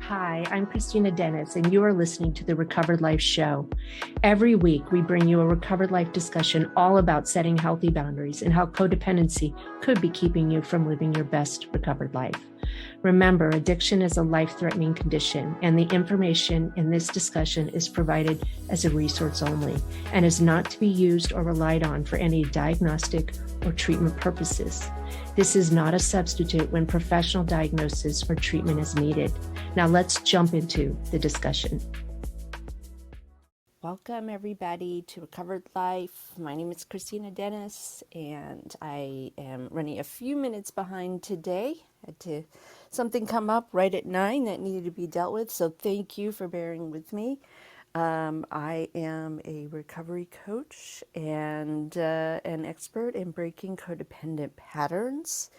Hi, I'm Kristina Dennis, and you are listening to the Recovered Life Show. Every week, we bring you a Recovered Life discussion all about setting healthy boundaries and how codependency could be keeping you from living your best recovered life. Remember, addiction is a life-threatening condition, and the information in this discussion is provided as a resource only and is not to be used or relied on for any diagnostic or treatment purposes. This is not a substitute when professional diagnosis or treatment is needed. Now let's jump into the discussion. Welcome everybody to Recovered Life. My name is Kristina Dennis and I am running a few minutes behind today. Something come up right at 9 that needed to be dealt with, so thank you for bearing with me. I am a recovery coach and an expert in breaking codependent patterns.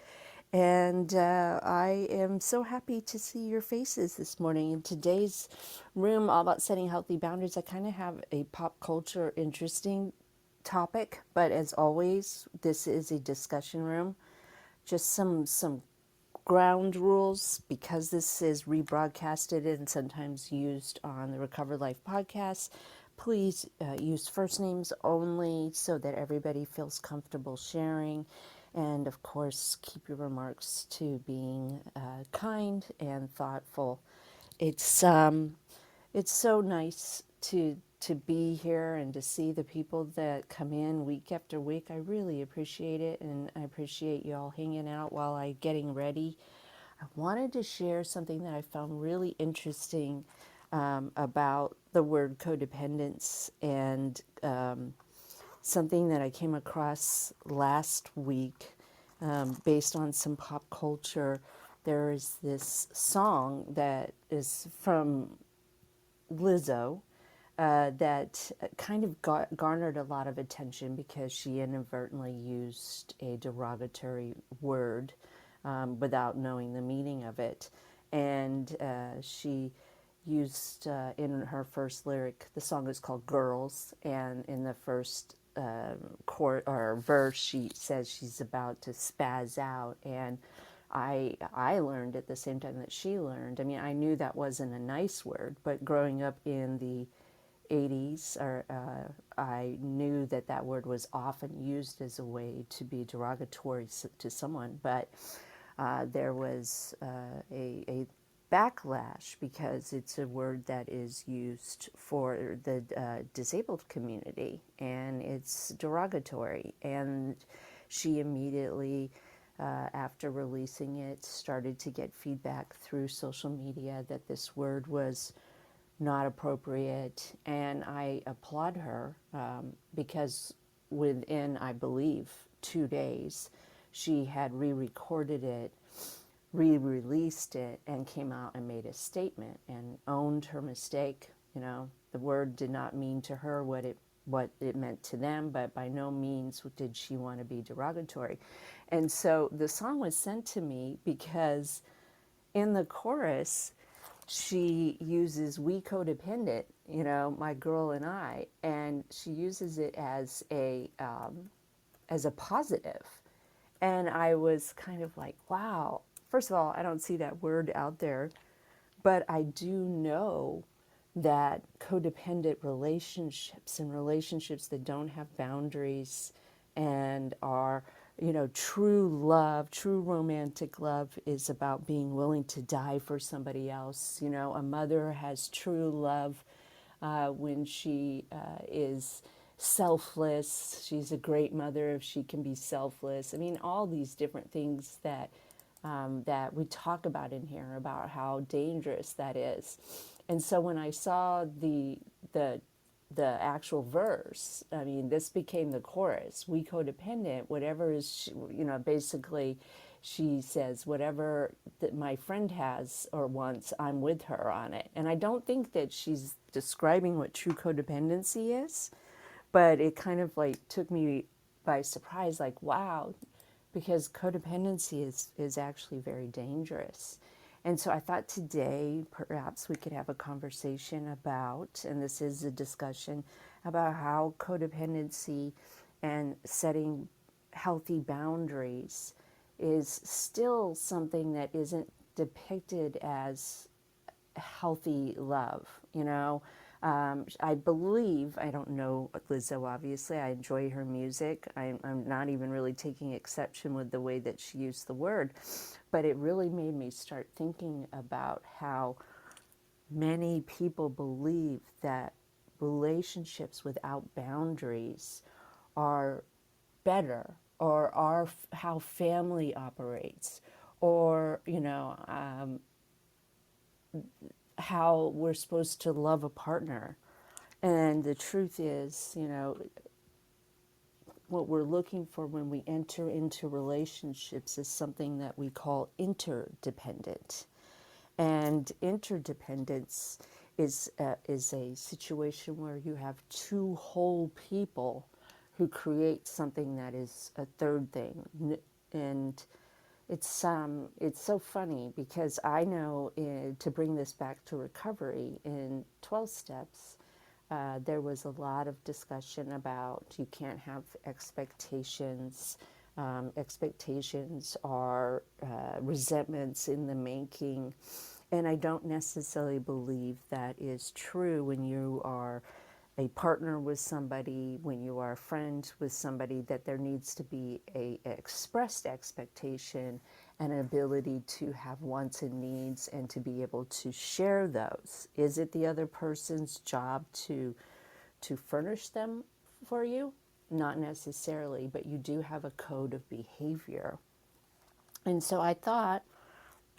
And I am so happy to see your faces this morning. In today's room, all about setting healthy boundaries, I kind of have a pop culture interesting topic, but as always, this is a discussion room. Just some ground rules, because this is rebroadcasted and sometimes used on the Recovered Life podcast. Please use first names only so that everybody feels comfortable sharing. And of course, keep your remarks to being kind and thoughtful. It's so nice to be here and to see the people that come in week after week. I really appreciate it, and I appreciate you all hanging out while I'm getting ready. I wanted to share something that I found really interesting about the word codependence, and something that I came across last week based on some pop culture. There is this song that is from Lizzo that kind of garnered a lot of attention because she inadvertently used a derogatory word without knowing the meaning of it. And she used in her first lyric, the song is called Girls, and in the first chord or verse, she says she's about to spaz out. And I learned at the same time that she learned. I mean, I knew that wasn't a nice word, but growing up in the 80s, I knew that that word was often used as a way to be derogatory to someone. But there was a backlash because it's a word that is used for the disabled community, and it's derogatory. And she immediately, after releasing it, started to get feedback through social media that this word was not appropriate. And I applaud her because within, I believe, 2 days, she had re-recorded it, re-released it, and came out and made a statement and owned her mistake. You know, the word did not mean to her what it meant to them, but by no means did she want to be derogatory. And so the song was sent to me because in the chorus, she uses "we codependent," you know, my girl and I, and she uses it as a positive. And I was kind of like, wow. First of all, I don't see that word out there, but I do know that codependent relationships and relationships that don't have boundaries and are, you know, true love, true romantic love is about being willing to die for somebody else. You know, a mother has true love when she is selfless. She's a great mother if she can be selfless. I mean, all these different things that that we talk about in here about how dangerous that is. And so when I saw the actual verse, I mean, this became the chorus. We codependent, whatever is, you know, basically she says, whatever that my friend has or wants, I'm with her on it. And I don't think that she's describing what true codependency is, but it kind of like took me by surprise, like, wow, because codependency is actually very dangerous. And so I thought today perhaps we could have a conversation about, and this is a discussion, about how codependency and setting healthy boundaries is still something that isn't depicted as healthy love, you know. I believe, I don't know Lizzo, obviously. I enjoy her music. I'm not even really taking exception with the way that she used the word, but it really made me start thinking about how many people believe that relationships without boundaries are better, or are how family operates, or how we're supposed to love a partner. And the truth is, what we're looking for when we enter into relationships is something that we call interdependent. And interdependence is a situation where you have two whole people who create something that is a third thing. And it's so funny because I know, to bring this back to recovery in 12 steps, there was a lot of discussion about you can't have expectations. Expectations are resentments in the making. And I don't necessarily believe that is true when you are a partner with somebody, when you are friends with somebody, that there needs to be a expressed expectation and an ability to have wants and needs and to be able to share those. Is it the other person's job to furnish them for you? Not necessarily, but you do have a code of behavior. And so I thought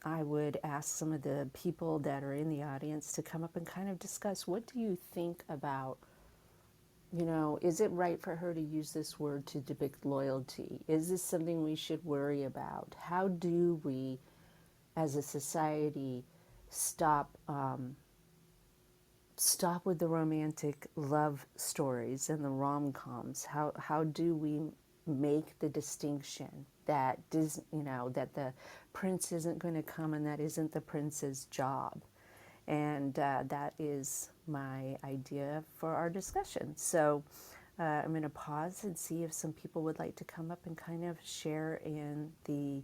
I would ask some of the people that are in the audience to come up and kind of discuss, what do you think about, is it right for her to use this word to depict loyalty? Is this something we should worry about? How do we, as a society, stop stop with the romantic love stories and the rom-coms? How do we make the distinction that that the prince isn't going to come and that isn't the prince's job? And that is my idea for our discussion. So I'm going to pause and see if some people would like to come up and kind of share in the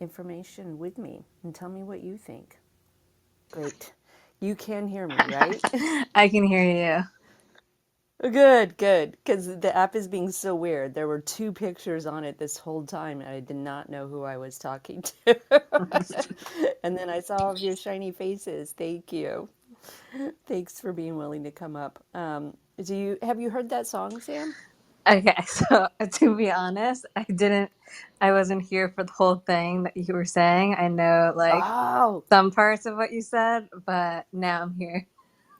information with me and tell me what you think. Great. You can hear me, right? I can hear you. Good, good. Because the app is being so weird. There were two pictures on it this whole time, and I did not know who I was talking to. And then I saw all of your shiny faces. Thank you. Thanks for being willing to come up. Have you heard that song, Sam? Okay, so to be honest, I wasn't here for the whole thing that you were saying. I know like Oh, some parts of what you said, but now I'm here.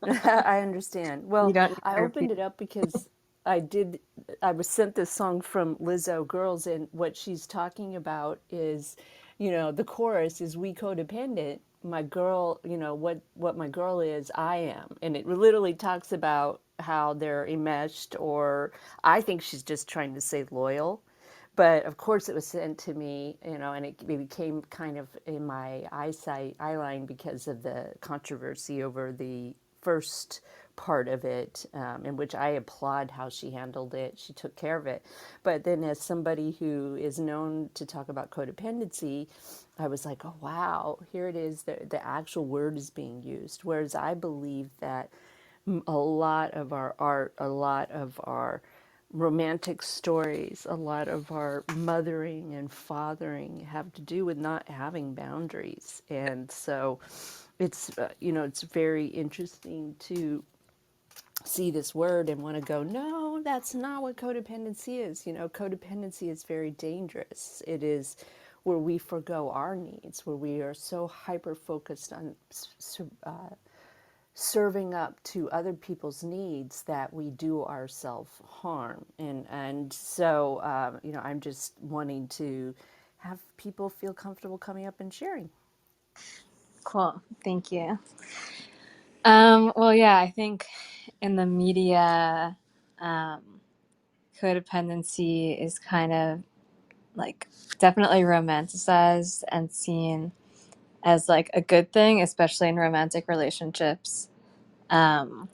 I understand. You Well, don't need I to repeat. opened it up because I did. I was sent this song from Lizzo Girls, and what she's talking about is, the chorus is "We codependent." My girl, what my girl is, I am, and it literally talks about how they're enmeshed, or I think she's just trying to say loyal. But of course, it was sent to me, and it became kind of in my eyeline because of the controversy over the first part of it, in which I applaud how she handled it. She took care of it. But then, as somebody who is known to talk about codependency, I was like, oh, wow, here it is. The actual word is being used. Whereas I believe that a lot of our art, a lot of our romantic stories, a lot of our mothering and fathering have to do with not having boundaries. And so it's very interesting to see this word and want to go, no, that's not what codependency is. Codependency is very dangerous. It is where we forgo our needs, where we are so hyper focused on serving up to other people's needs that we do ourselves harm. And so I'm just wanting to have people feel comfortable coming up and sharing. Cool. Thank you. Well, yeah, I think in the media, um, codependency is kind of like definitely romanticized and seen as like a good thing, especially in romantic relationships. Um,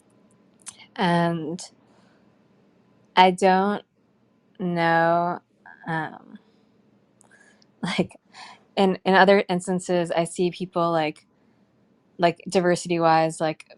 and I don't know, um, like in other instances, I see people like like diversity wise, like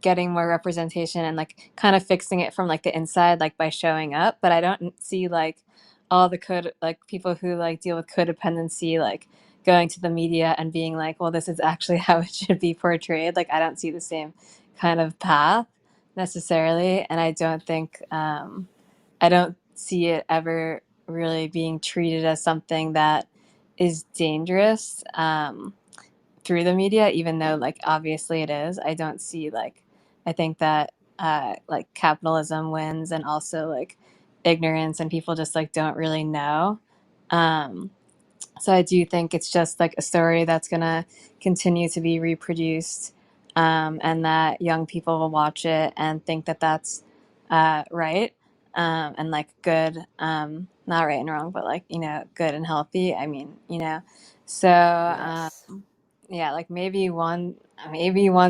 getting more representation and like kind of fixing it from like the inside, like by showing up. But I don't see like all the like people who like deal with codependency, like going to the media and being like, well, this is actually how it should be portrayed. Like, I don't see the same kind of path necessarily. And I don't think, I don't see it ever really being treated as something that is dangerous. Through the media, even though like obviously it is. I don't see like, I think that like capitalism wins, and also like ignorance, and people just like don't really know. Um, so I do think it's just like a story that's gonna continue to be reproduced, and that young people will watch it and think that that's right, and like good, not right and wrong, but like, you know, good and healthy. I mean, you know, so Yes. yeah, like maybe one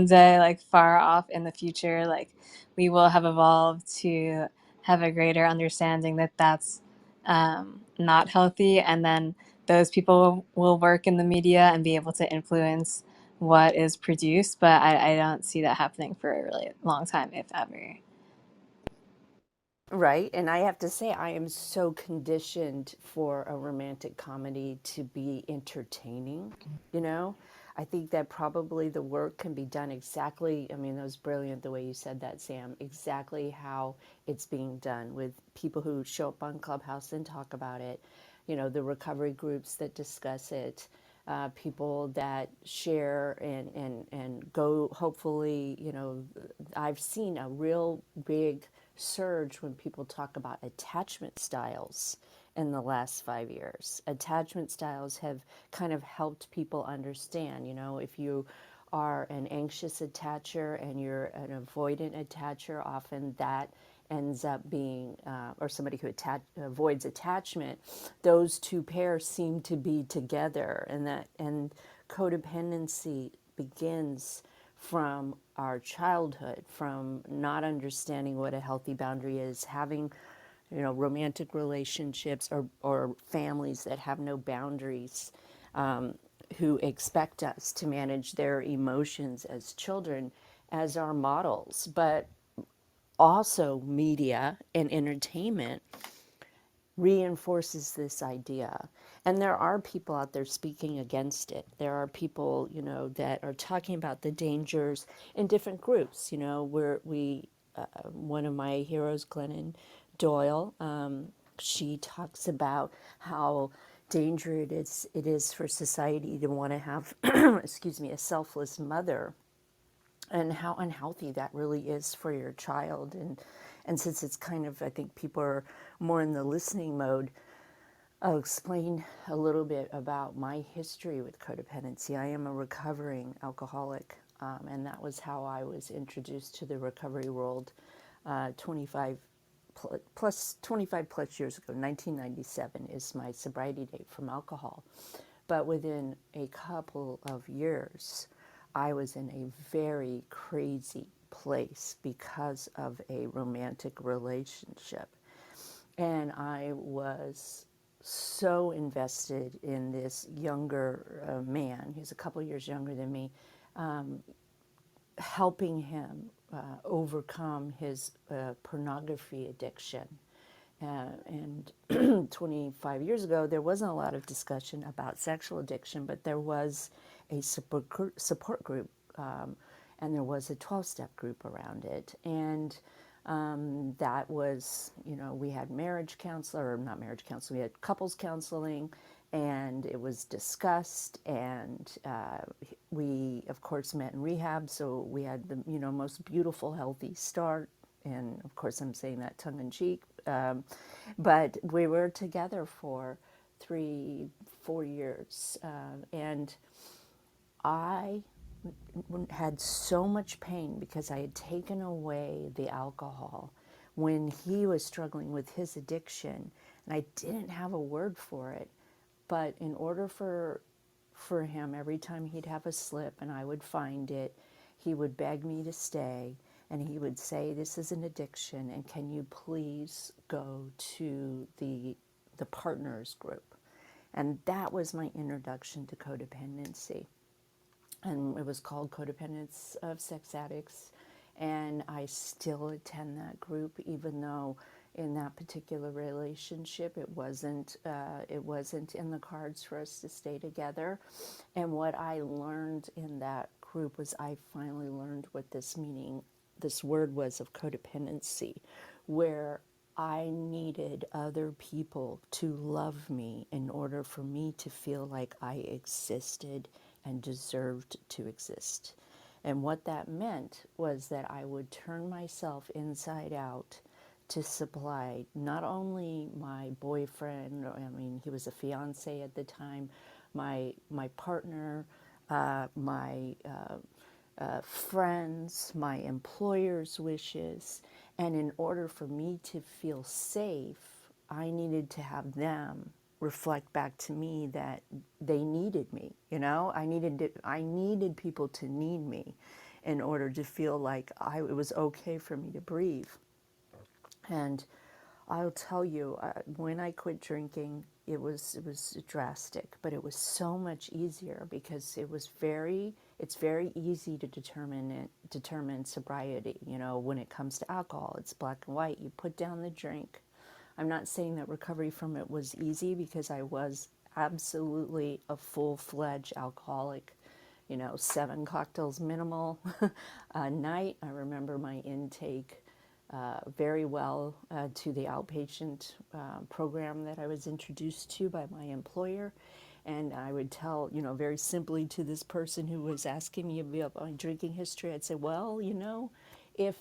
day, like far off in the future, like we will have evolved to have a greater understanding that that's not healthy, and then those people will work in the media and be able to influence what is produced. But I don't see that happening for a really long time, if ever. Right. And I have to say, I am so conditioned for a romantic comedy to be entertaining. You know, I think that probably the work can be done exactly. I mean, that was brilliant the way you said that, Sam, exactly how it's being done with people who show up on Clubhouse and talk about it, you know, the recovery groups that discuss it. People that share and go, hopefully, you know, I've seen a real big surge when people talk about attachment styles in the last 5 years. Attachment styles have kind of helped people understand, you know, if you are an anxious attacher and you're an avoidant attacher, often that ends up being, or somebody who avoids attachment, those two pairs seem to be together, and codependency begins from our childhood, from not understanding what a healthy boundary is, having, you know, romantic relationships or families that have no boundaries, who expect us to manage their emotions as children as our models. But also media and entertainment reinforces this idea. And there are people out there speaking against it. There are people, you know, that are talking about the dangers in different groups. You know, where one of my heroes, Glennon Doyle, she talks about how dangerous it is for society to want to have, excuse me, a selfless mother, and how unhealthy that really is for your child. And since it's kind of, I think people are more in the listening mode, I'll explain a little bit about my history with codependency. I am a recovering alcoholic, and that was how I was introduced to the recovery world 25 plus years ago. 1997 is my sobriety date from alcohol. But within a couple of years, I was in a very crazy place because of a romantic relationship. And I was so invested in this younger man. He's a couple years younger than me, helping him overcome his pornography addiction. And 25 years ago, there wasn't a lot of discussion about sexual addiction, but there was a support group, and there was a 12-step group around it. And that was, you know, we had marriage counselor, or not marriage counselor, we had couples counseling, and it was discussed. And we, of course, met in rehab, so we had the, you know, most beautiful, healthy start. And of course, I'm saying that tongue in cheek, but we were together for 3, 4 years, and I had so much pain because I had taken away the alcohol when he was struggling with his addiction, and I didn't have a word for it. But in order for him, every time he'd have a slip and I would find it, he would beg me to stay, and he would say, "This is an addiction, and can you please go to the partners group?" And that was my introduction to codependency. and it was called Codependence of Sex Addicts. And I still attend that group, even though in that particular relationship it wasn't in the cards for us to stay together. And what I learned in that group was I finally learned what this word was of codependency, where I needed other people to love me in order for me to feel like I existed and deserved to exist. And what that meant was that I would turn myself inside out to supply not only my boyfriend, I mean, he was a fiance at the time, my partner, my friends, my employer's wishes. And in order for me to feel safe, I needed to have them reflect back to me that they needed me. I needed people to need me in order to feel like it was okay for me to breathe. And I'll tell you, when I quit drinking, it was drastic, but it was so much easier because it's very easy to determine sobriety. When it comes to alcohol, it's black and white. You put down the drink. I'm not saying that recovery from it was easy, because I was absolutely a full-fledged alcoholic. 7 cocktails minimal a night. I remember my intake very well to the outpatient program that I was introduced to by my employer. And I would tell, very simply to this person who was asking me about my drinking history, I'd say, well, if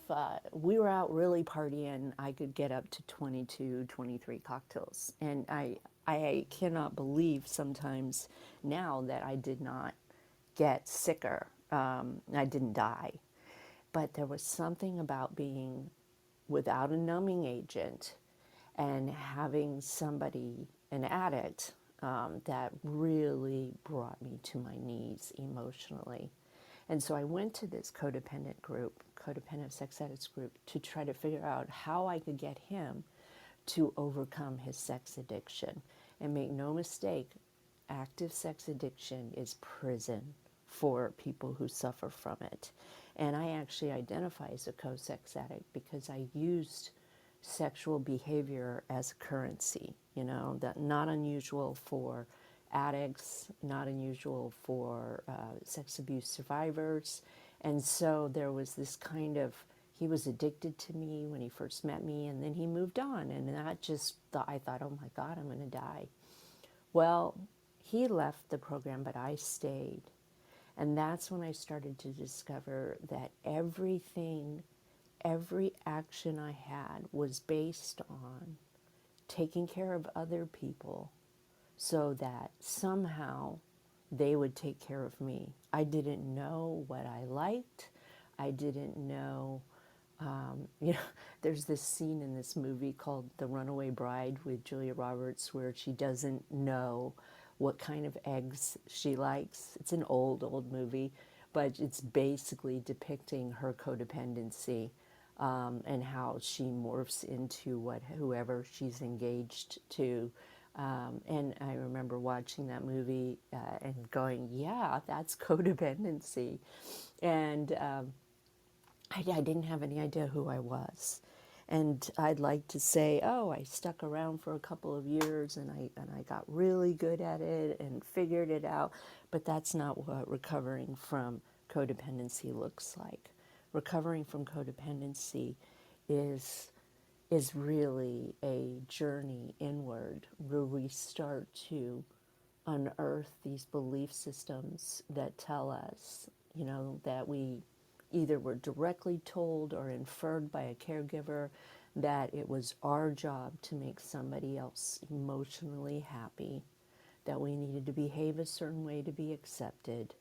we were out really partying, I could get up to 22, 23 cocktails. And I cannot believe sometimes now that I did not get sicker. I didn't die. But there was something about being without a numbing agent and having somebody, an addict, that really brought me to my knees emotionally. And so I went to this codependent sex addicts group, to try to figure out how I could get him to overcome his sex addiction. And make no mistake, active sex addiction is prison for people who suffer from it. And I actually identify as a co-sex addict because I used sexual behavior as currency, that not unusual for addicts, not unusual for sex abuse survivors. And so there was this kind of, he was addicted to me when he first met me, and then he moved on. And that just, I thought, oh my God, I'm going to die. Well, he left the program, but I stayed. And that's when I started to discover that every action I had was based on taking care of other people so that somehow they would take care of me. I didn't know what I liked. I didn't know, there's this scene in this movie called The Runaway Bride with Julia Roberts where she doesn't know what kind of eggs she likes. It's an old movie, but it's basically depicting her codependency and how she morphs into whoever she's engaged to. And I remember watching that movie and going, yeah, that's codependency. And I didn't have any idea who I was. And I'd like to say, oh, I stuck around for a couple of years and I got really good at it and figured it out. But that's not what recovering from codependency looks like. Recovering from codependency is really a journey inward where we start to unearth these belief systems that tell us, that we either were directly told or inferred by a caregiver that it was our job to make somebody else emotionally happy, that we needed to behave a certain way to be accepted,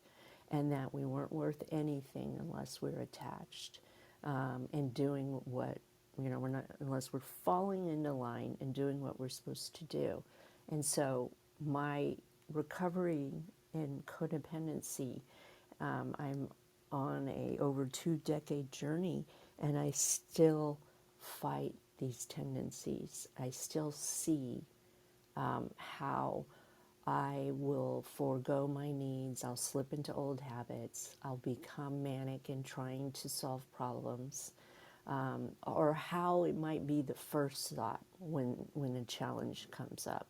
and that we weren't worth anything unless we're attached and doing what, we're not, unless we're falling into line and doing what we're supposed to do. And so my recovery in codependency, I'm on a over 2-decade journey, and I still fight these tendencies. I still see how I will forego my needs. I'll slip into old habits. I'll become manic in trying to solve problems, or how it might be the first thought when a challenge comes up.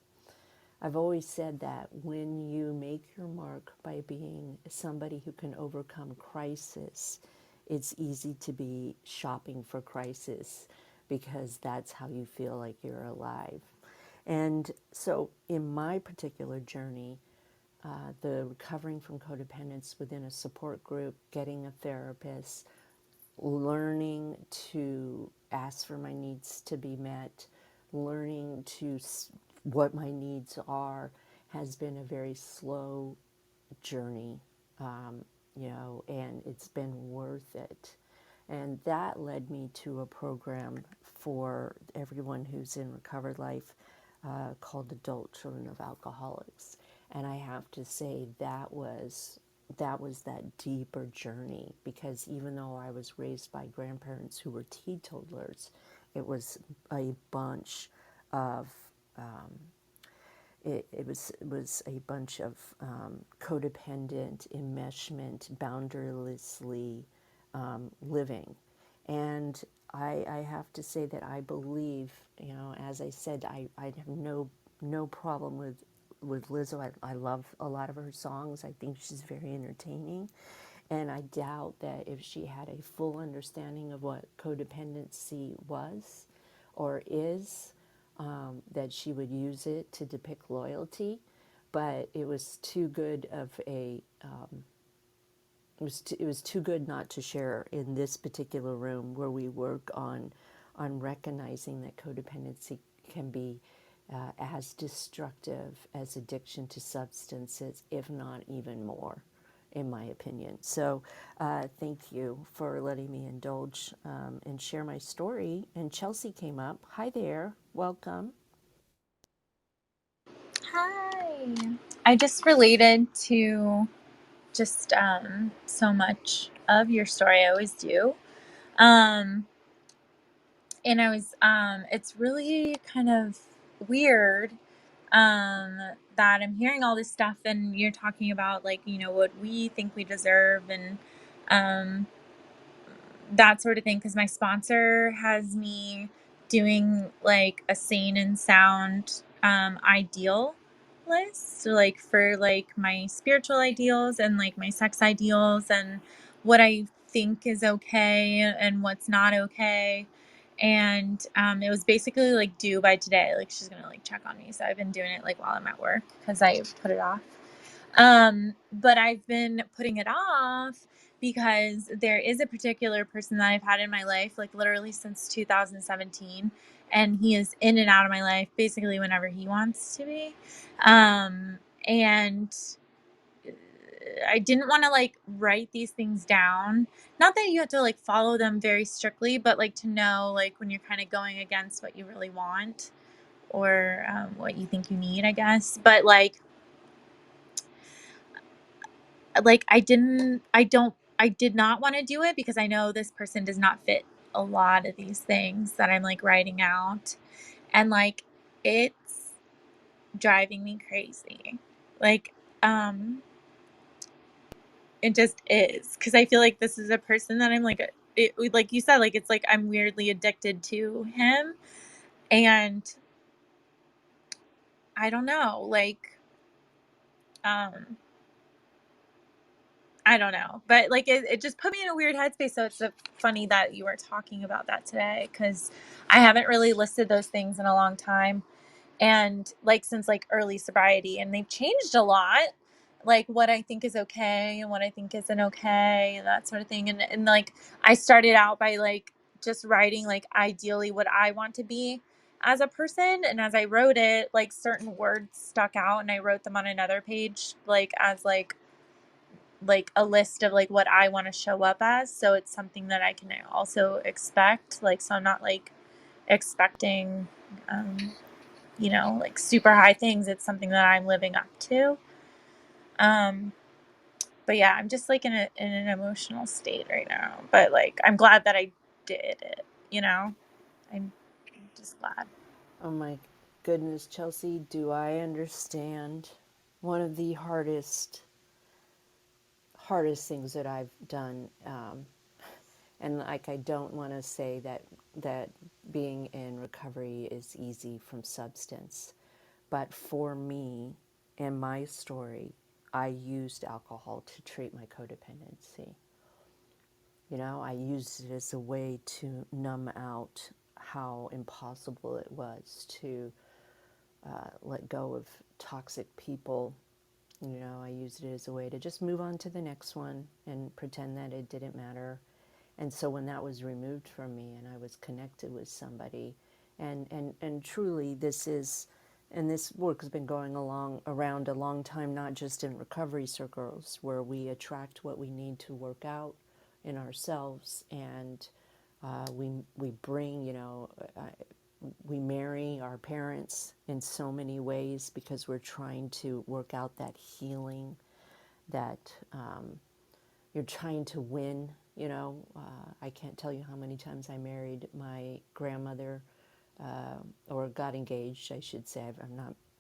I've always said that when you make your mark by being somebody who can overcome crisis, it's easy to be shopping for crisis because that's how you feel like you're alive. And so, in my particular journey, the recovering from codependence within a support group, getting a therapist, learning to ask for my needs to be met, learning to what my needs are, has been a very slow journey, and it's been worth it. And that led me to a program for everyone who's in recovered life, called Adult Children of Alcoholics. And I have to say that deeper journey, because even though I was raised by grandparents who were teetotalers, it was a bunch of it was a bunch of codependent enmeshment, boundarylessly living. And I have to say that I believe, as I said, I have no problem with Lizzo. I love a lot of her songs. I think she's very entertaining. And I doubt that if she had a full understanding of what codependency was or is, that she would use it to depict loyalty. But it was too good of a it was too good not to share in this particular room, where we work on recognizing that codependency can be as destructive as addiction to substances, if not even more, in my opinion. So thank you for letting me indulge and share my story. And Chelsea came up. Hi there. Welcome. Hi. I just related to just so much of your story. I always do. And I was it's really kind of weird that I'm hearing all this stuff and you're talking about like, what we think we deserve and um that sort of thing, because my sponsor has me doing like a sane and sound ideal list, so like for like my spiritual ideals and like my sex ideals and what I think is okay and what's not okay. And it was basically like due by today. Like she's gonna like check on me, so I've been doing it like while I'm at work because I put it off. But I've been putting it off because there is a particular person that I've had in my life, like literally since 2017, and he is in and out of my life basically whenever he wants to be. And I didn't want to like write these things down. Not that you have to like follow them very strictly, but like to know like when you're kind of going against what you really want or what you think you need, I guess. But I did not want to do it because I know this person does not fit a lot of these things that I'm like writing out. And like it's driving me crazy. Like it just is, because I feel like this is a person that I'm like like you said, like it's like I'm weirdly addicted to him. And I don't know, like um I don't know, but like it just put me in a weird headspace. So it's funny that you were talking about that today, because I haven't really listed those things in a long time, and like since like early sobriety, and they've changed a lot, like what I think is okay and what I think isn't okay and that sort of thing. And like I started out by like just writing like ideally what I want to be as a person, and as I wrote it, like certain words stuck out and I wrote them on another page like as like a list of like what I want to show up as, so it's something that I can also expect, like so I'm not like expecting like super high things. It's something that I'm living up to. But yeah, I'm just like in an emotional state right now, but like I'm glad that I did it. I'm just glad. Oh my goodness, Chelsea, do I understand one of the hardest things that I've done, and like I don't want to say that being in recovery is easy from substance, but for me and my story, I used alcohol to treat my codependency. You know, I used it as a way to numb out how impossible it was to let go of toxic people. You know, I used it as a way to just move on to the next one and pretend that it didn't matter. And so when that was removed from me and I was connected with somebody, and truly this is, and this work has been going along around a long time, not just in recovery circles where we attract what we need to work out in ourselves, and we bring, you know, we marry our parents in so many ways because we're trying to work out that healing, that you're trying to win. You know, I can't tell you how many times I married my grandmother, or got engaged, I should say.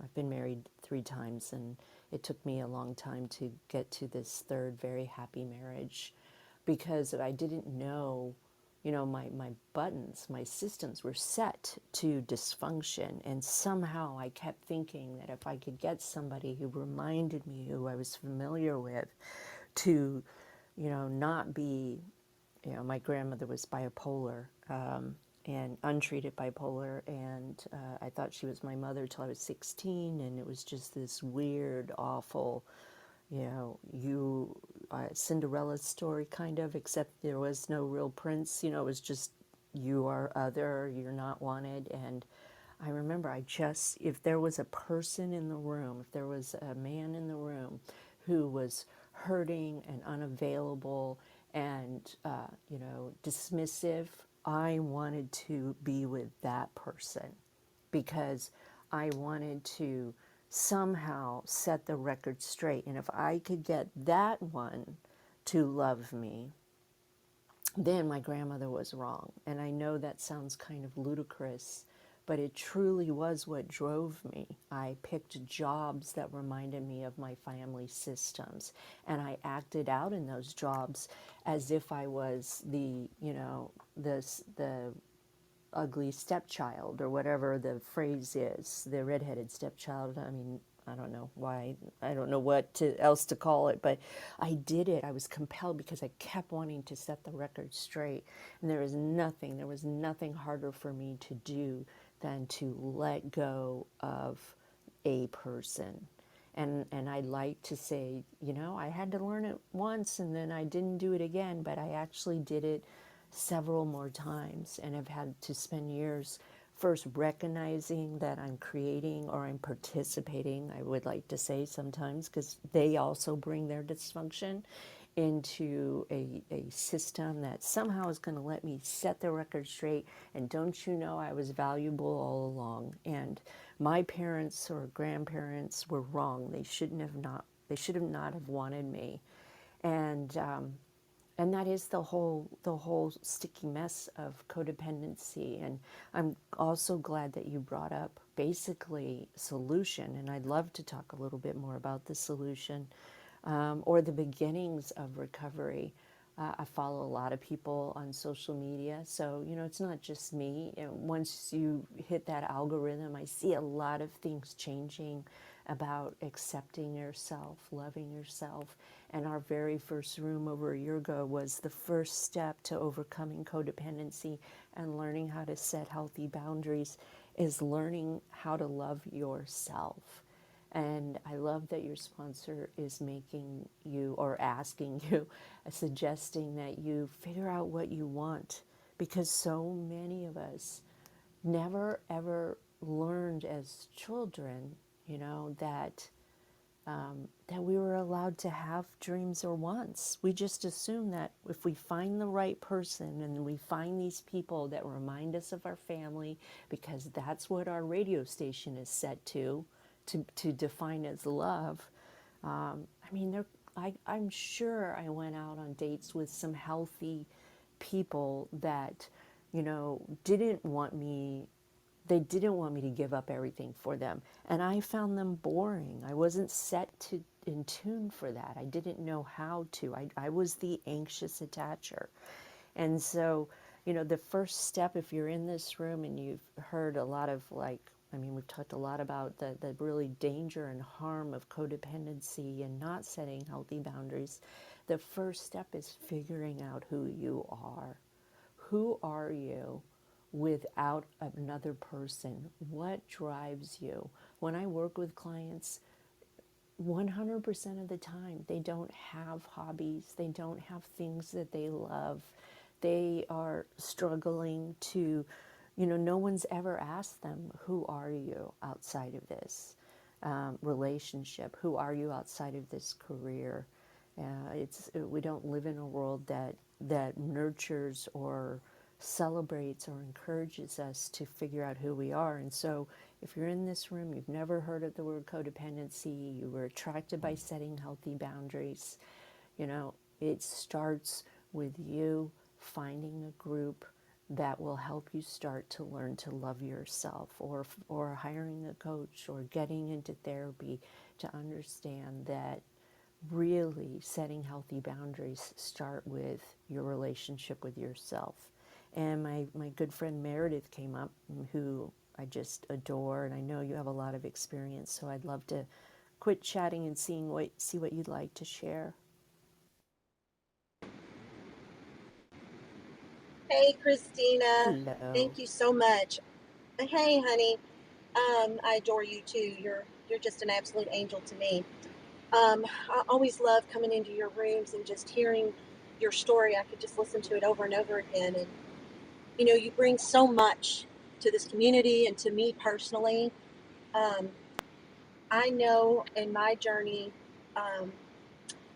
I've been married 3 times, and it took me a long time to get to this third very happy marriage, because I didn't know, you know, my buttons, my systems were set to dysfunction. And somehow I kept thinking that if I could get somebody who reminded me, who I was familiar with, to, you know, not be, you know, my grandmother was bipolar, and untreated bipolar, and I thought she was my mother till I was 16, and it was just this weird, awful, you know, Cinderella story kind of, except there was no real prince. You know, it was just, you are other, you're not wanted. And I remember if there was a person in the room, if there was a man in the room who was hurting and unavailable and, you know, dismissive, I wanted to be with that person, because I wanted to somehow set the record straight. And if I could get that one to love me, then my grandmother was wrong. And I know that sounds kind of ludicrous, but it truly was what drove me. I picked jobs that reminded me of my family systems, and I acted out in those jobs as if I was the, you know, the ugly stepchild, or whatever the phrase is, the redheaded stepchild. I mean, I don't know why, I don't know else to call it, but I did it. I was compelled because I kept wanting to set the record straight. And there was nothing harder for me to do than to let go of a person. And I like to say, you know, I had to learn it once and then I didn't do it again, but I actually did it several more times, and have had to spend years first recognizing that I'm creating, or I'm participating, I would like to say sometimes, because they also bring their dysfunction into a system that somehow is going to let me set the record straight. And don't you know, I was valuable all along, and my parents or grandparents were wrong. They should not have wanted me. And that is the whole sticky mess of codependency. And I'm also glad that you brought up basically solution, and I'd love to talk a little bit more about the solution, or the beginnings of recovery. I follow a lot of people on social media, so you know, it's not just me. And once you hit that algorithm, I see a lot of things changing about accepting yourself, loving yourself. And our very first room over a year ago was the first step to overcoming codependency and learning how to set healthy boundaries, is learning how to love yourself. And I love that your sponsor is making you, or asking you, suggesting that you figure out what you want, because so many of us never ever learned as children, you know, that we were allowed to have dreams or wants. We just assume that if we find the right person and we find these people that remind us of our family, because that's what our radio station is set to define as love. I mean, I'm sure I went out on dates with some healthy people that, you know, didn't want me They didn't want me to give up everything for them. And I found them boring. I wasn't set to in tune for that. I didn't know how to. I was the anxious attacher. And so, the first step, if you're in this room and you've heard a lot of we've talked a lot about the really danger and harm of codependency and not setting healthy boundaries. The first step is figuring out who you are. Who are you without another person? What drives you? When I work with clients, 100% of the time, they don't have hobbies, they don't have things that they love. They are struggling to, no one's ever asked them, who are you outside of this relationship? Who are you outside of this career? We don't live in a world that nurtures or celebrates or encourages us to figure out who we are. And so if you're in this room, you've never heard of the word codependency, you were attracted by setting healthy boundaries, it starts with you finding a group that will help you start to learn to love yourself, or hiring a coach or getting into therapy to understand that really setting healthy boundaries start with your relationship with yourself. And my good friend Meredith came up, who I just adore, and I know you have a lot of experience, so I'd love to quit chatting and see what you'd like to share. Hey, Kristina. Hello. Thank you so much. Hey, honey. I adore you too. You're just an absolute angel to me. I always love coming into your rooms and just hearing your story. I could just listen to it over and over again. And you bring so much to this community and to me personally. Um, I know in my journey, um,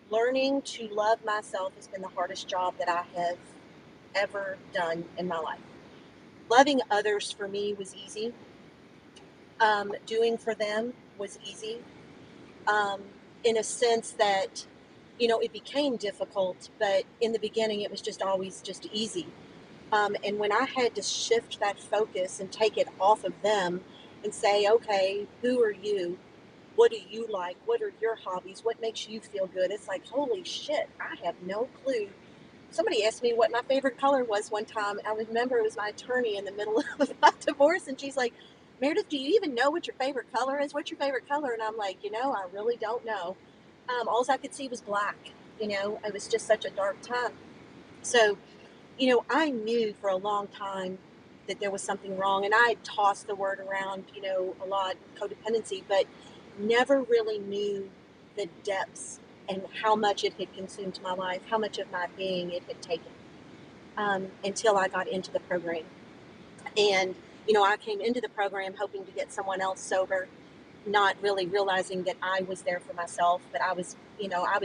learning to love myself has been the hardest job that I have ever done in my life. Loving others for me was easy. Doing for them was easy, um, in a sense that, it became difficult, but in the beginning it was just always just easy. And when I had to shift that focus and take it off of them and say, okay, who are you? What do you like? What are your hobbies? What makes you feel good? It's like, holy shit, I have no clue. Somebody asked me what my favorite color was one time. I remember it was my attorney in the middle of my divorce, and she's like, Meredith, do you even know what your favorite color is? What's your favorite color? And I'm like, I really don't know. All I could see was black. It was just such a dark time. So, I knew for a long time that there was something wrong, and I tossed the word around, a lot, codependency, but never really knew the depths and how much it had consumed my life, how much of my being it had taken, until I got into the program. And, I came into the program hoping to get someone else sober, not really realizing that I was there for myself, but I was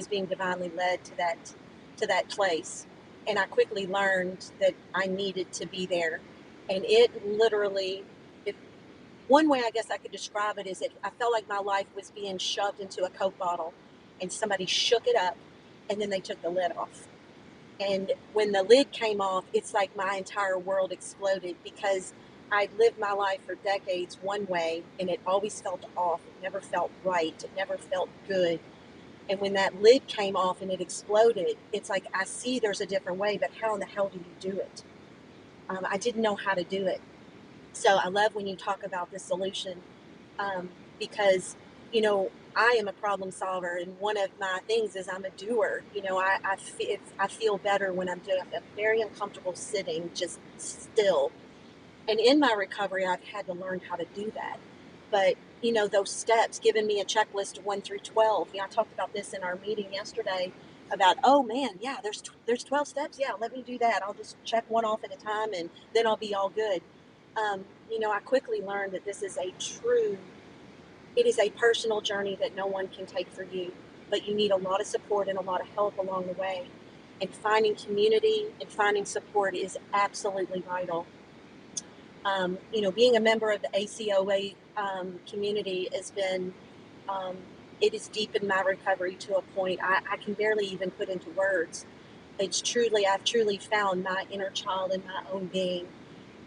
being divinely led to that place. And I quickly learned that I needed to be there. And it literally, if one way I guess I could describe it is that I felt like my life was being shoved into a Coke bottle, and somebody shook it up and then they took the lid off. And when the lid came off, it's like my entire world exploded, because I'd lived my life for decades one way and it always felt off. It never felt right. It never felt good. And when that lid came off and it exploded, it's like, I see there's a different way, but how in the hell do you do it? I didn't know how to do it. So I love when you talk about the solution, because, I am a problem solver, and one of my things is I'm a doer. I feel better when I'm doing. I'm very uncomfortable sitting just still. And in my recovery, I've had to learn how to do that. But, those steps, giving me a checklist of 1 through 12. I talked about this in our meeting yesterday about, oh man, yeah, there's 12 steps. Yeah, let me do that. I'll just check one off at a time and then I'll be all good. I quickly learned that it is a personal journey that no one can take for you, but you need a lot of support and a lot of help along the way. And finding community and finding support is absolutely vital. Being a member of the ACOA community has been, it has deepened my recovery to a point I can barely even put into words. I've truly found my inner child and my own being.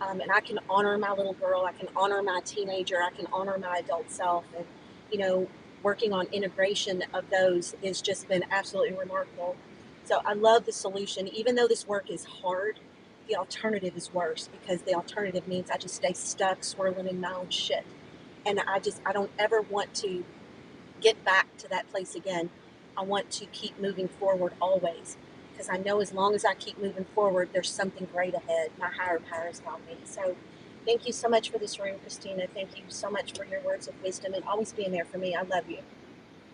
And I can honor my little girl, I can honor my teenager, I can honor my adult self. And, you know, working on integration of those has just been absolutely remarkable. So I love the solution. Even though this work is hard, the alternative is worse, because the alternative means I just stay stuck swirling in my own shit. And I don't ever want to get back to that place again. I want to keep moving forward always, because I know as long as I keep moving forward, there's something great ahead. My higher powers got me. So thank you so much for this room, Kristina. Thank you so much for your words of wisdom and always being there for me. I love you.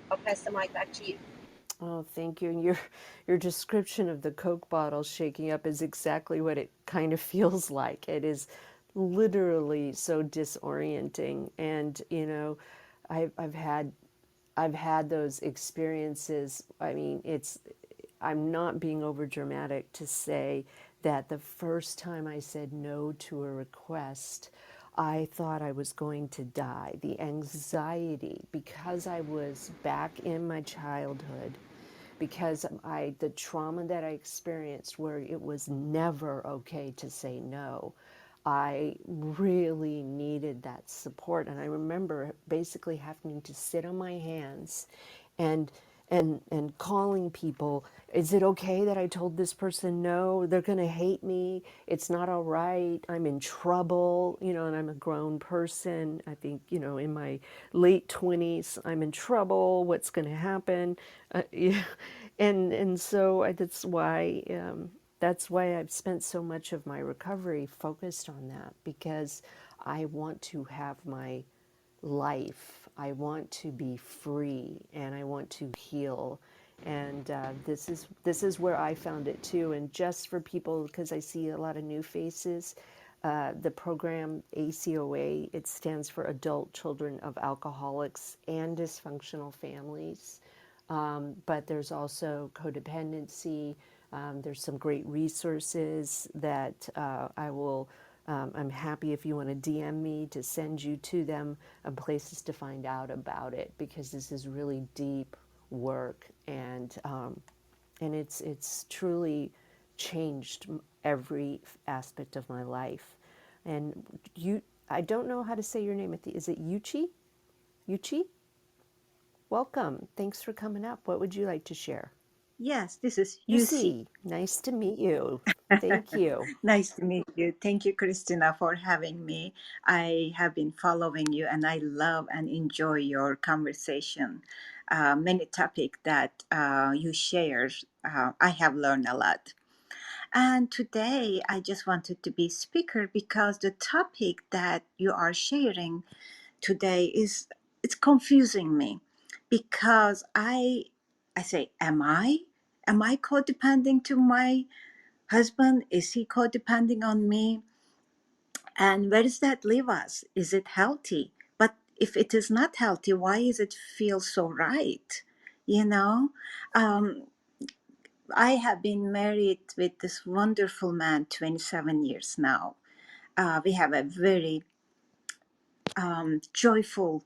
I'll pass the mic back to you. Oh, thank you. And your description of the Coke bottle shaking up is exactly what it kind of feels like. It is literally so disorienting. And I've had those experiences. I mean, I'm not being over dramatic to say that the first time I said no to a request, I thought I was going to die. The anxiety, because I was back in my childhood, because the trauma that I experienced, where it was never okay to say no, I really needed that support. And I remember basically having to sit on my hands and calling people, is it okay that I told this person no? They're going to hate me. It's not all right. I'm in trouble, and I'm a grown person. I think, in my late 20s, I'm in trouble. What's going to happen? Yeah. And so that's why I've spent so much of my recovery focused on that, because I want to have my life. I want to be free, and I want to heal. And this is where I found it too. And just for people, because I see a lot of new faces, the program ACOA, it stands for Adult Children of Alcoholics and Dysfunctional Families. But there's also codependency. There's some great resources that I'm happy if you want to DM me to send you to them, and places to find out about it, because this is really deep work, and it's truly changed every aspect of my life. And I don't know how to say your name. Is it Yuchi? Yuchi? Welcome. Thanks for coming up. What would you like to share? Yes, this is UC. Lucy, nice to meet you. Thank you. Nice to meet you. Thank you, Christina, for having me. I have been following you and I love and enjoy your conversation. Many topics that you share, I have learned a lot. And today I just wanted to be speaker because the topic that you are sharing today it's confusing me, because I say, am I codependent to my husband? Is he codepending on me? And where does that leave us? Is it healthy? But if it is not healthy, why is it feel so right? You know, um, I have been married with this wonderful man 27 years now. We have a very joyful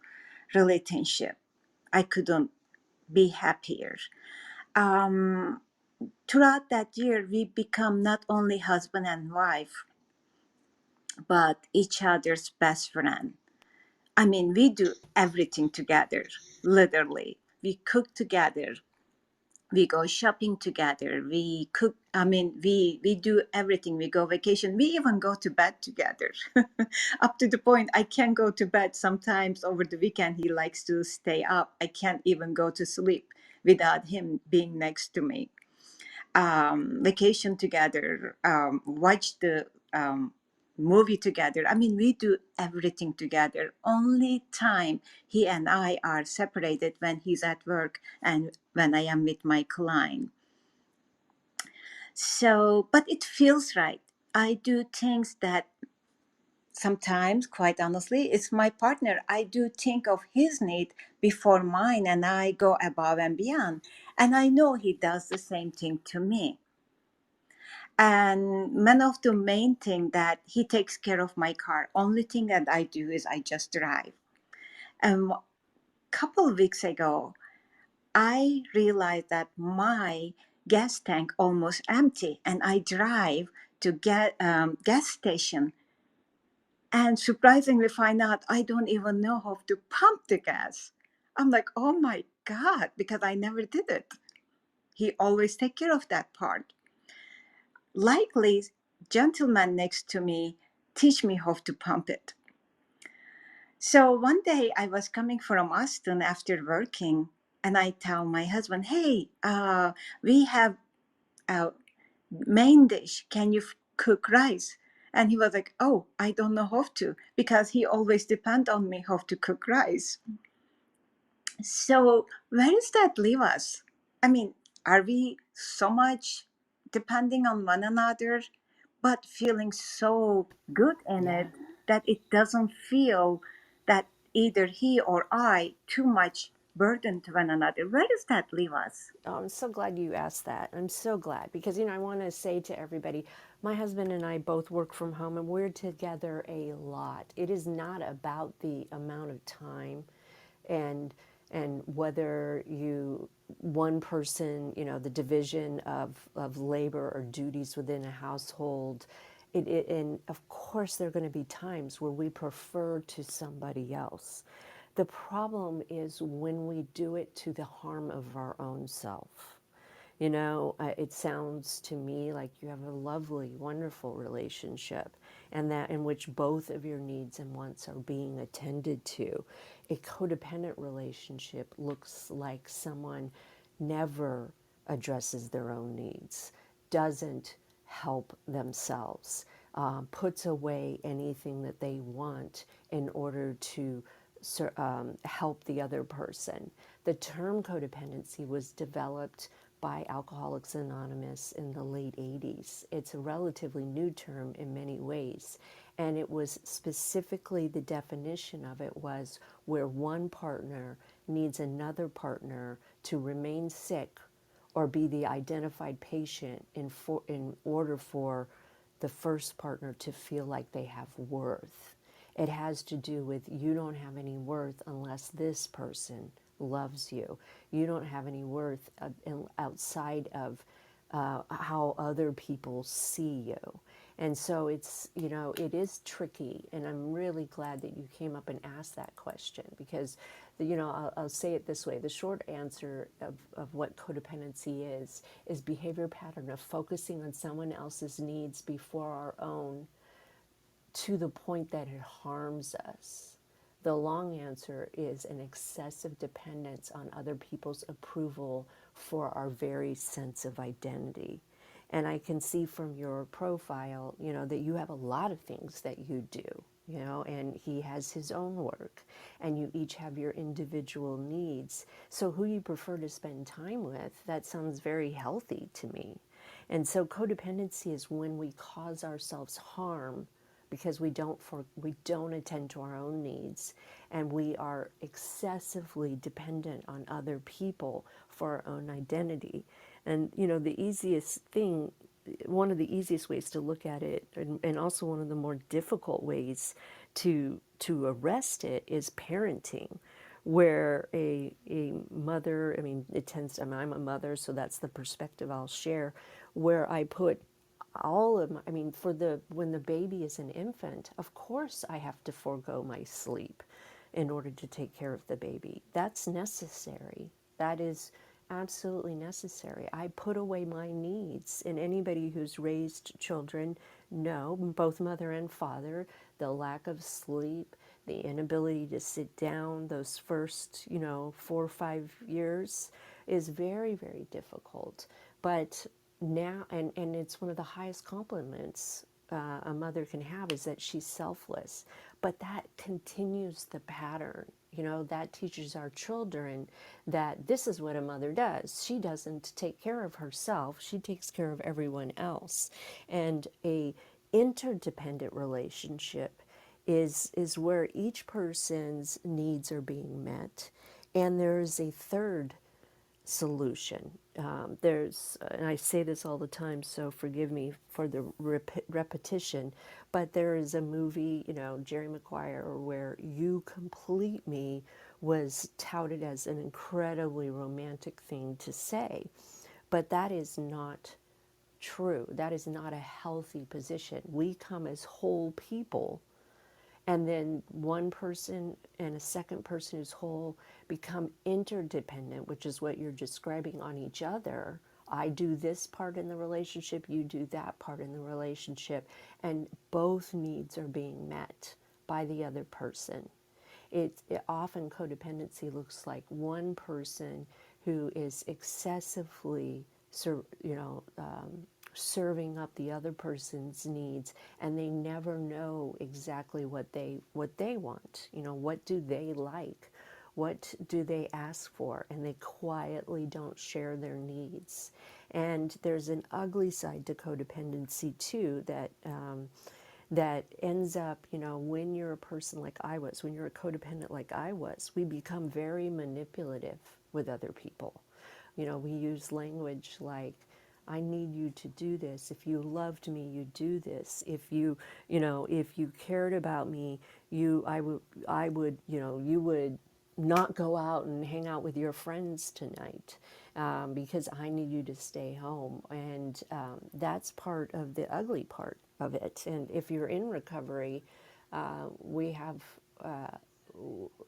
relationship. I couldn't be happier. Um, Throughout that year, we become not only husband and wife, but each other's best friend. I mean, we do everything together, literally. We cook together. We go shopping together. We cook, I mean, we do everything. We go vacation. We even go to bed together. Up to the point I can't go to bed sometimes over the weekend. He likes to stay up. I can't even go to sleep without him being next to me. Vacation together, watch the movie together. I mean, we do everything together. Only time he and I are separated when he's at work and when I am with my client. So, but it feels right. I do things that sometimes, quite honestly, it's my partner. I do think of his need before mine, and I go above and beyond. And I know he does the same thing to me. And one of the main thing that he takes care of my car. Only thing that I do is I just drive. And a couple of weeks ago, I realized that my gas tank almost empty, and I drive to get gas station and surprisingly find out I don't even know how to pump the gas. I'm like, oh my God, because I never did it. He always take care of that part. Likely, gentleman next to me teach me how to pump it. So one day I was coming from Austin after working, and I tell my husband, hey, we have a main dish. Can you cook rice? And he was like, oh, I don't know how to, because he always depend on me how to cook rice. So where does that leave us? I mean, are we so much depending on one another, but feeling so good in Yeah. it that it doesn't feel that either he or I too much burden to one another? Where does that leave us? Oh, I'm so glad you asked that. I'm so glad because, I want to say to everybody, my husband and I both work from home and we're together a lot. It is not about the amount of time and whether you one person, the division of labor or duties within a household. And of course there are going to be times where we prefer to somebody else. The problem is when we do it to the harm of our own self. It sounds to me like you have a lovely, wonderful relationship, and that in which both of your needs and wants are being attended to. A codependent relationship looks like someone never addresses their own needs, doesn't help themselves, puts away anything that they want in order to help the other person. The term codependency was developed by Alcoholics Anonymous in the late 80s. It's a relatively new term in many ways. And it was specifically, the definition of it was where one partner needs another partner to remain sick or be the identified patient in order for the first partner to feel like they have worth. It has to do with you don't have any worth unless this person loves you. You don't have any worth outside of how other people see you. And so it is tricky. And I'm really glad that you came up and asked that question because, I'll say it this way. The short answer of what codependency is behavior pattern of focusing on someone else's needs before our own to the point that it harms us. The long answer is an excessive dependence on other people's approval for our very sense of identity. And I can see from your profile, that you have a lot of things that you do, and he has his own work, and you each have your individual needs. So who you prefer to spend time with, that sounds very healthy to me. And so codependency is when we cause ourselves harm because we don't attend to our own needs, and we are excessively dependent on other people for our own identity. And the easiest thing, one of the easiest ways to look at it, and also one of the more difficult ways to arrest it, is parenting, where a mother, I'm a mother, so that's the perspective I'll share, where I put all of my, when the baby is an infant, of course I have to forego my sleep in order to take care of the baby. That's necessary. That is absolutely necessary. I put away my needs, and anybody who's raised children know, both mother and father, the lack of sleep, the inability to sit down those first, 4 or 5 years is very, very difficult. But now, and it's one of the highest compliments a mother can have, is that she's selfless. But that continues the pattern. That teaches our children that this is what a mother does. She doesn't take care of herself. She takes care of everyone else. And a interdependent relationship is where each person's needs are being met. And there's a third solution. And I say this all the time, so forgive me for the repetition, but there is a movie, Jerry Maguire, where "You Complete Me" was touted as an incredibly romantic thing to say, but that is not true. That is not a healthy position. We come as whole people And then one person and a second person who's whole become interdependent, which is what you're describing, on each other. I do this part in the relationship, you do that part in the relationship, and both needs are being met by the other person. It often codependency looks like one person who is excessively, serving up the other person's needs, and they never know exactly what they want. What do they like? What do they ask for? And they quietly don't share their needs. And there's an ugly side to codependency too, that ends up, when you're a person like I was, when you're a codependent like I was, we become very manipulative with other people. We use language like, I need you to do this. If you loved me, you do this. If you cared about me, you would not go out and hang out with your friends tonight, because I need you to stay home. And that's part of the ugly part of it. And if you're in recovery, we have,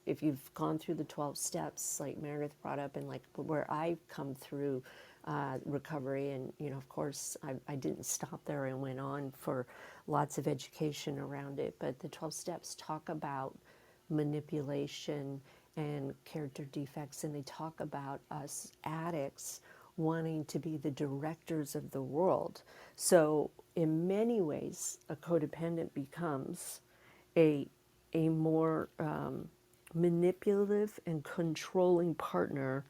if you've gone through the 12 steps, like Meredith brought up, and like where I've come through recovery, and of course, I didn't stop there and went on for lots of education around it, but the 12 steps talk about manipulation and character defects, and they talk about us addicts wanting to be the directors of the world. So in many ways, a codependent becomes a more manipulative and controlling partner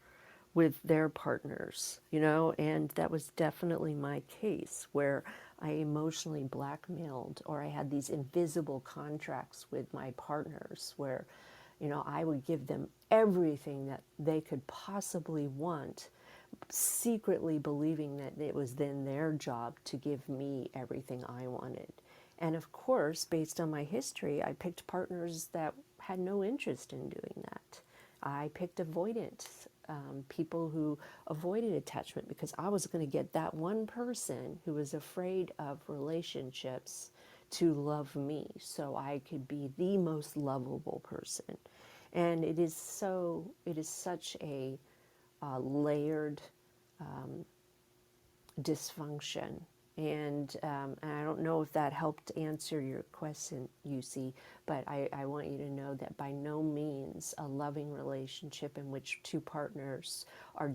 with their partners, and that was definitely my case, where I emotionally blackmailed, or I had these invisible contracts with my partners where, I would give them everything that they could possibly want, secretly believing that it was then their job to give me everything I wanted. And of course, based on my history, I picked partners that had no interest in doing that. I picked avoidance, people who avoided attachment, because I was going to get that one person who was afraid of relationships to love me so I could be the most lovable person. And it is such a layered dysfunction. And I don't know if that helped answer your question, UC, but I want you to know that by no means a loving relationship in which two partners are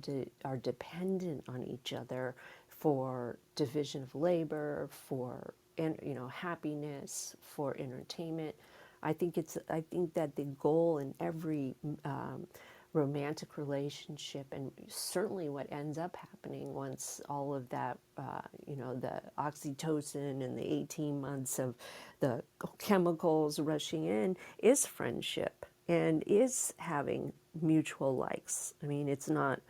dependent on each other for division of labor, for happiness, for entertainment. I think that the goal in every romantic relationship, and certainly what ends up happening once all of that, the oxytocin and the 18 months of the chemicals rushing in, is friendship and is having mutual likes. I mean, it's not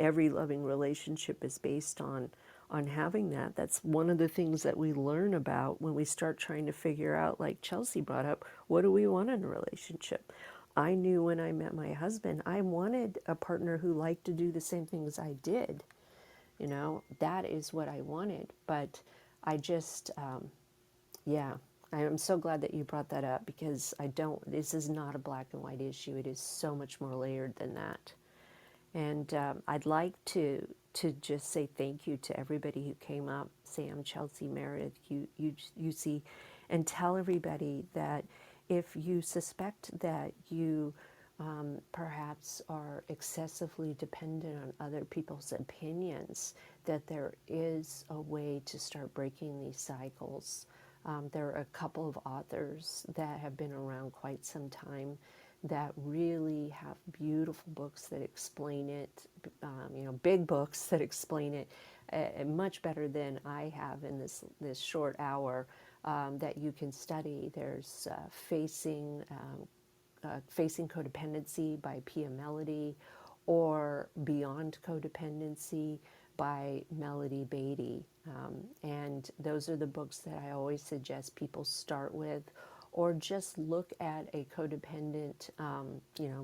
every loving relationship is based on having that. That's one of the things that we learn about when we start trying to figure out, like Chelsea brought up, what do we want in a relationship? I knew when I met my husband, I wanted a partner who liked to do the same things I did. That is what I wanted. But I just, yeah, I am so glad that you brought that up, because this is not a black and white issue. It is so much more layered than that. And I'd like to just say thank you to everybody who came up, Sam, Chelsea, Meredith, you see, and tell everybody that if you suspect that you perhaps are excessively dependent on other people's opinions, that there is a way to start breaking these cycles. There are a couple of authors that have been around quite some time that really have beautiful books that explain it, big books that explain it much better than I have in this short hour, that you can study. There's Facing Codependency by Pia Mellody, or Beyond Codependency by Melody Beatty. And those are the books that I always suggest people start with, or just look at a codependent,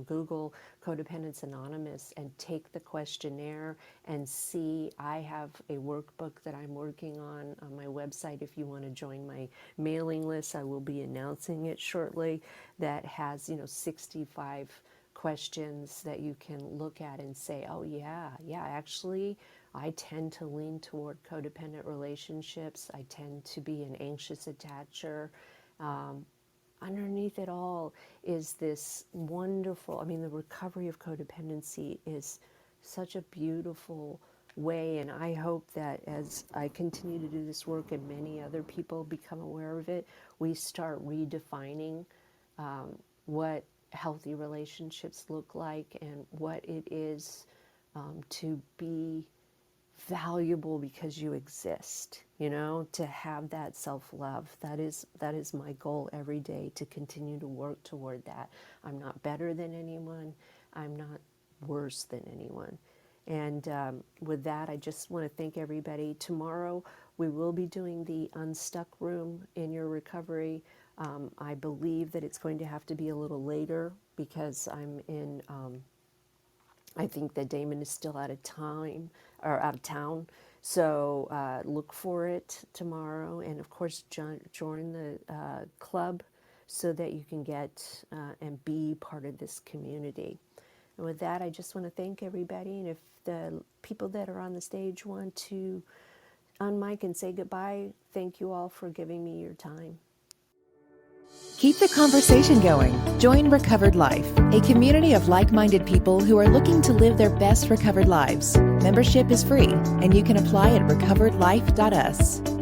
Google Codependence Anonymous and take the questionnaire and see. I have a workbook that I'm working on my website. If you want to join my mailing list, I will be announcing it shortly, that has, 65 questions that you can look at and say, oh yeah, actually I tend to lean toward codependent relationships. I tend to be an anxious attacher. Underneath it all is this wonderful, the recovery of codependency is such a beautiful way, and I hope that as I continue to do this work and many other people become aware of it, we start redefining what healthy relationships look like and what it is to be valuable because you exist, to have that self-love. That is my goal every day, to continue to work toward that. I'm not better than anyone. I'm not worse than anyone. And with that, I just want to thank everybody. Tomorrow, we will be doing the Unstuck Room in your recovery. I believe that it's going to have to be a little later because I'm in, I think that Damon is still out of town. So look for it tomorrow. And of course, join the club so that you can get and be part of this community. And with that, I just want to thank everybody. And if the people that are on the stage want to unmic and say goodbye, thank you all for giving me your time. Keep the conversation going. Join Recovered Life, a community of like-minded people who are looking to live their best recovered lives. Membership is free, and you can apply at recoveredlife.us.